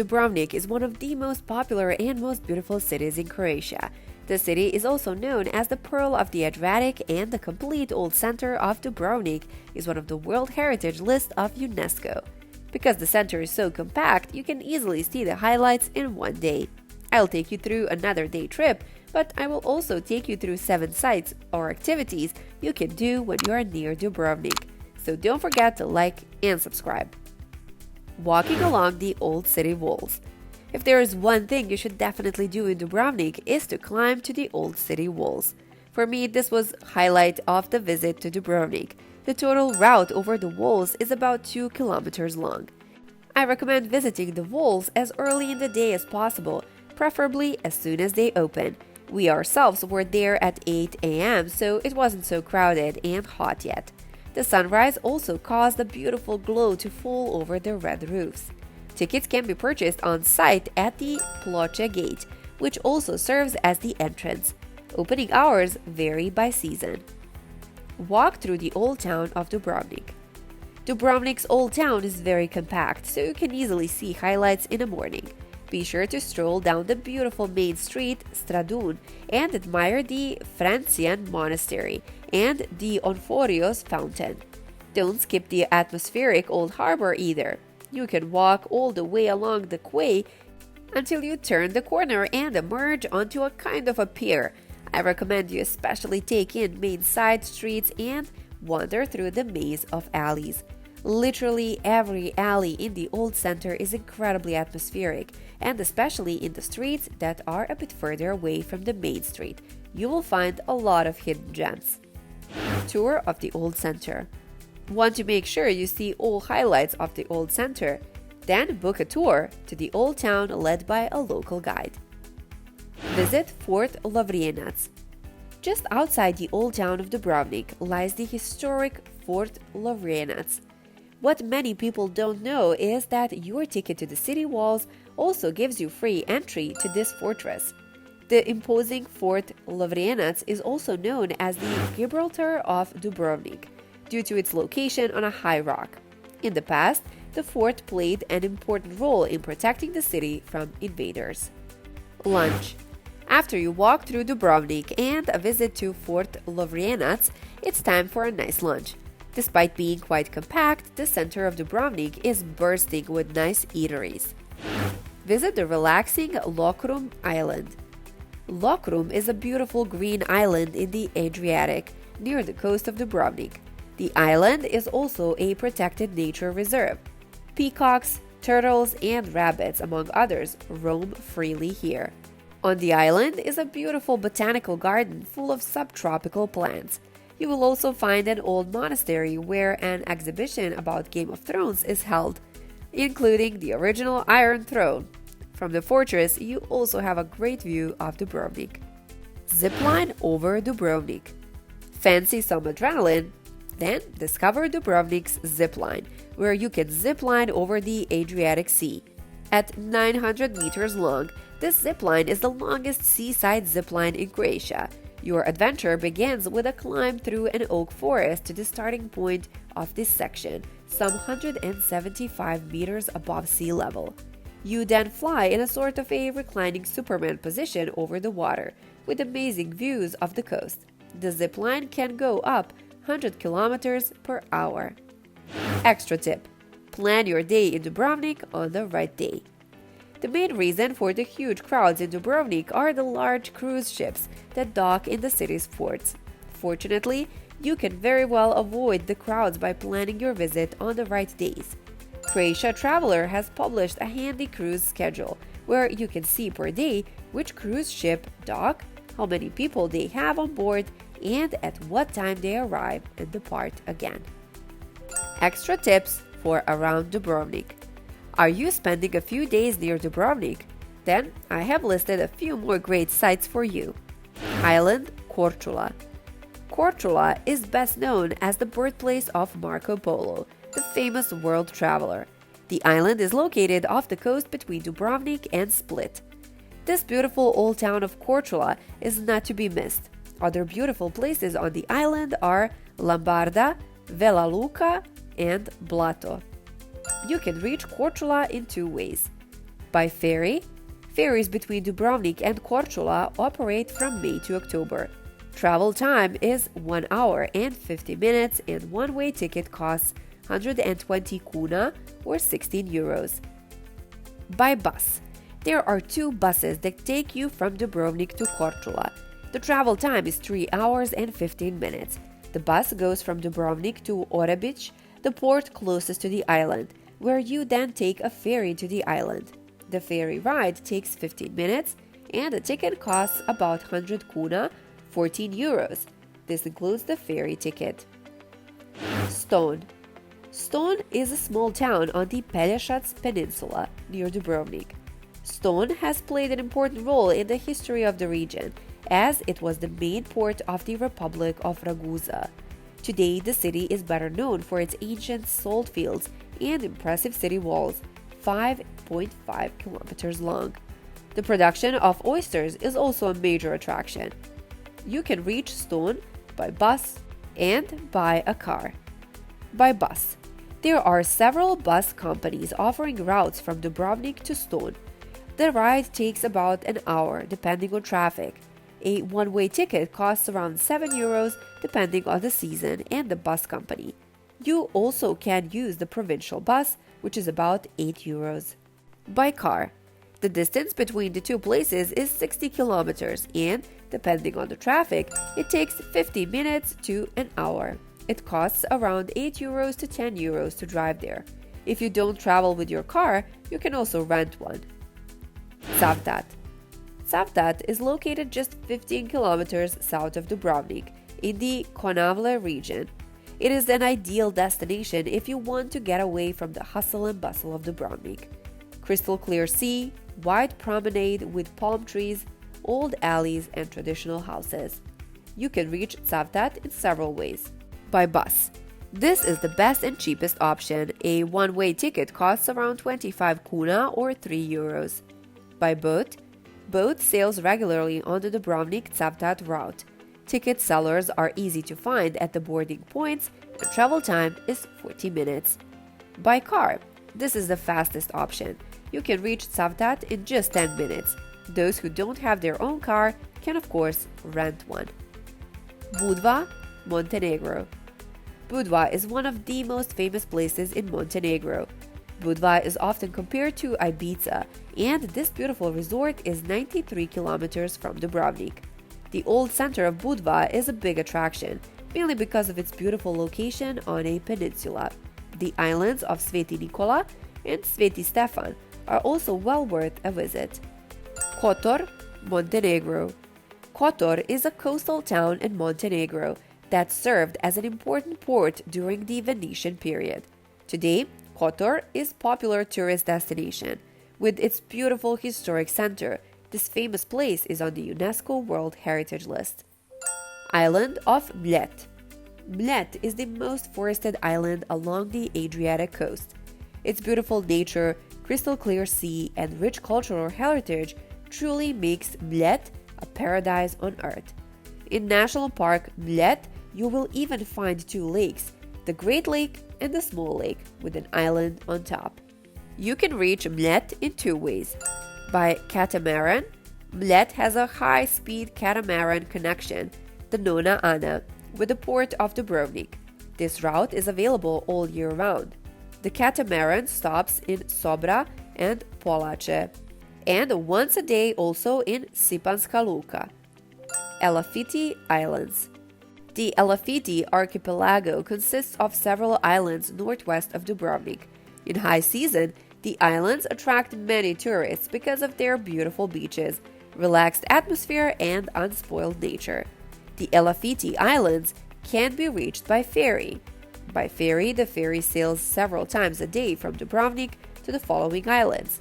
Dubrovnik is one of the most popular and most beautiful cities in Croatia. The city is also known as the Pearl of the Adriatic, and the complete old center of Dubrovnik is one of the World Heritage list of Unesco. Because the center is so compact, you can easily see the highlights in one day. I'll take you through another day trip, but I will also take you through 7 sites or activities you can do when you are near Dubrovnik. So don't forget to like and subscribe. Walking along the old city walls. If there is one thing you should definitely do in Dubrovnik is to climb to the old city walls. For me, this was highlight of the visit to Dubrovnik. The total route over the walls is about 2 kilometers long. I recommend visiting the walls as early in the day as possible, preferably as soon as they open. We ourselves were there at 8 a.m., so it wasn't so crowded and hot yet. The sunrise also caused a beautiful glow to fall over the red roofs. Tickets can be purchased on site at the Ploče gate, which also serves as the entrance. Opening hours vary by season. Walk through the old town of Dubrovnik. Dubrovnik's old town is very compact, so you can easily see highlights in the morning. Be sure to stroll down the beautiful main street, Stradun, and admire the Francian monastery and the Onforios fountain. Don't skip the atmospheric old harbor either. You can walk all the way along the quay until you turn the corner and emerge onto a kind of a pier. I recommend you especially take in main side streets and wander through the maze of alleys. Literally every alley in the old center is incredibly atmospheric, and especially in the streets that are a bit further away from the main street, you will find a lot of hidden gems. Tour of the old center. Want to make sure you see all highlights of the old center? Then book a tour to the old town led by a local guide. Visit Fort Laverenas. Just outside the old town of Dubrovnik lies the historic Fort Laverenas. What many people don't know is that your ticket to the city walls also gives you free entry to this fortress. The imposing Fort Laverenas is also known as the Gibraltar of Dubrovnik, due to its location on a high rock. In the past, the fort played an important role in protecting the city from invaders. Lunch. After you walk through Dubrovnik and a visit to Fort Laverenas, it's time for a nice lunch. Despite being quite compact, the center of Dubrovnik is bursting with nice eateries. Visit the relaxing Lokrum Island. Lokrum is a beautiful green island in the Adriatic, near the coast of Dubrovnik. The island is also a protected nature reserve. Peacocks, turtles, and rabbits, among others, roam freely here. On the island is a beautiful botanical garden full of subtropical plants. You will also find an old monastery where an exhibition about Game of Thrones is held, including the original Iron Throne. From the fortress, you also have a great view of Dubrovnik. Zipline over Dubrovnik. Fancy some adrenaline? Then discover Dubrovnik's Zipline, where you can zipline over the Adriatic Sea. At 900 meters long, this zipline is the longest seaside zipline in Croatia. Your adventure begins with a climb through an oak forest to the starting point of this section, some 175 meters above sea level. You then fly in a sort of a reclining Superman position over the water, with amazing views of the coast. The zipline can go up 100 kilometers per hour. Extra tip: plan your day in Dubrovnik on the right day. The main reason for the huge crowds in Dubrovnik are the large cruise ships that dock in the city's ports. Fortunately, you can very well avoid the crowds by planning your visit on the right days. Croatia Traveler has published a handy cruise schedule where you can see per day which cruise ship dock, how many people they have on board, and at what time they arrive and depart again. Extra tips for around Dubrovnik. Are you spending a few days near Dubrovnik? Then I have listed a few more great sites for you. Island Cortula. Cortula is best known as the birthplace of Marco Polo, the famous world traveler. The island is located off the coast between Dubrovnik and Split. This beautiful old town of Cortula is not to be missed. Other beautiful places on the island are Lambarda, Vela Luka, and Blato. You can reach Cortula in 2 ways. By ferry, ferries between Dubrovnik and Cortula operate from May to October. Travel time is 1 hour and 50 minutes and one-way ticket costs 120 kuna or 16 euros. By bus, there are 2 buses that take you from Dubrovnik to Cortula. The travel time is 3 hours and 15 minutes. The bus goes from Dubrovnik to Orebić, the port closest to the island, where you then take a ferry to the island. The ferry ride takes 15 minutes and the ticket costs about 100 kuna, 14 euros. This includes the ferry ticket. Ston. Ston is a small town on the Pelješac Peninsula near Dubrovnik. Ston has played an important role in the history of the region, as it was the main port of the Republic of Ragusa. Today, the city is better known for its ancient salt fields and impressive city walls, 5.5 kilometers long. The production of oysters is also a major attraction. You can reach Ston by bus and by a car. By bus. There are several bus companies offering routes from Dubrovnik to Ston. The ride takes about an hour, depending on traffic. A one-way ticket costs around 7 euros, depending on the season and the bus company. You also can use the provincial bus, which is about 8 euros. By car. The distance between the 2 places is 60 kilometers and, depending on the traffic, it takes 50 minutes to an hour. It costs around 8 euros to 10 euros to drive there. If you don't travel with your car, you can also rent one. Cavtat. Cavtat is located just 15 kilometers south of Dubrovnik, in the Konavle region. It is an ideal destination if you want to get away from the hustle and bustle of Dubrovnik. Crystal clear sea, wide promenade with palm trees, old alleys and traditional houses. You can reach Cavtat in several ways. By bus. This is the best and cheapest option. A one-way ticket costs around 25 kuna or 3 euros. By boat. Boat sails regularly on the Dubrovnik-Cavtat route. Ticket sellers are easy to find at the boarding points and travel time is 40 minutes. By car. This is the fastest option. You can reach Cavtat in just 10 minutes. Those who don't have their own car can of course rent one. Budva, Montenegro. Budva is one of the most famous places in Montenegro. Budva is often compared to Ibiza, and this beautiful resort is 93 kilometers from Dubrovnik. The old center of Budva is a big attraction, mainly because of its beautiful location on a peninsula. The islands of Sveti Nikola and Sveti Stefan are also well worth a visit. Kotor, Montenegro. Kotor is a coastal town in Montenegro that served as an important port during the Venetian period. Today, Kotor is a popular tourist destination. With its beautiful historic center, this famous place is on the UNESCO World Heritage List. Island of Mljet. Mljet is the most forested island along the Adriatic coast. Its beautiful nature, crystal clear sea, and rich cultural heritage truly makes Mljet a paradise on earth. In National Park Mljet, you will even find 2 lakes, the Great Lake and the Small Lake, with an island on top. You can reach Mljet in 2 ways. By catamaran. Mljet has a high-speed catamaran connection, the Nona Ana, with the port of Dubrovnik. This route is available all year round. The catamaran stops in Sobra and Polače, and once a day also in Sipanska Luka. Elephanti Islands. The Elephanti archipelago consists of several islands northwest of Dubrovnik. In high season, the islands attract many tourists because of their beautiful beaches, relaxed atmosphere, and unspoiled nature. The Elephanti Islands can be reached by ferry. By ferry, the ferry sails several times a day from Dubrovnik to the following islands: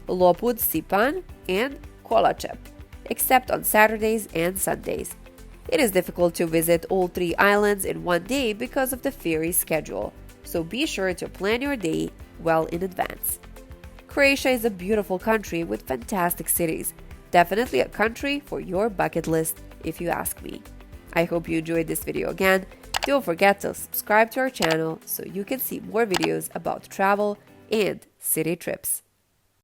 Lopud Sipan and Kolacep, except on Saturdays and Sundays. It is difficult to visit all 3 islands in one day because of the ferry schedule, so be sure to plan your day well in advance. Croatia is a beautiful country with fantastic cities. Definitely a country for your bucket list, if you ask me. I hope you enjoyed this video again. Don't forget to subscribe to our channel so you can see more videos about travel and city trips.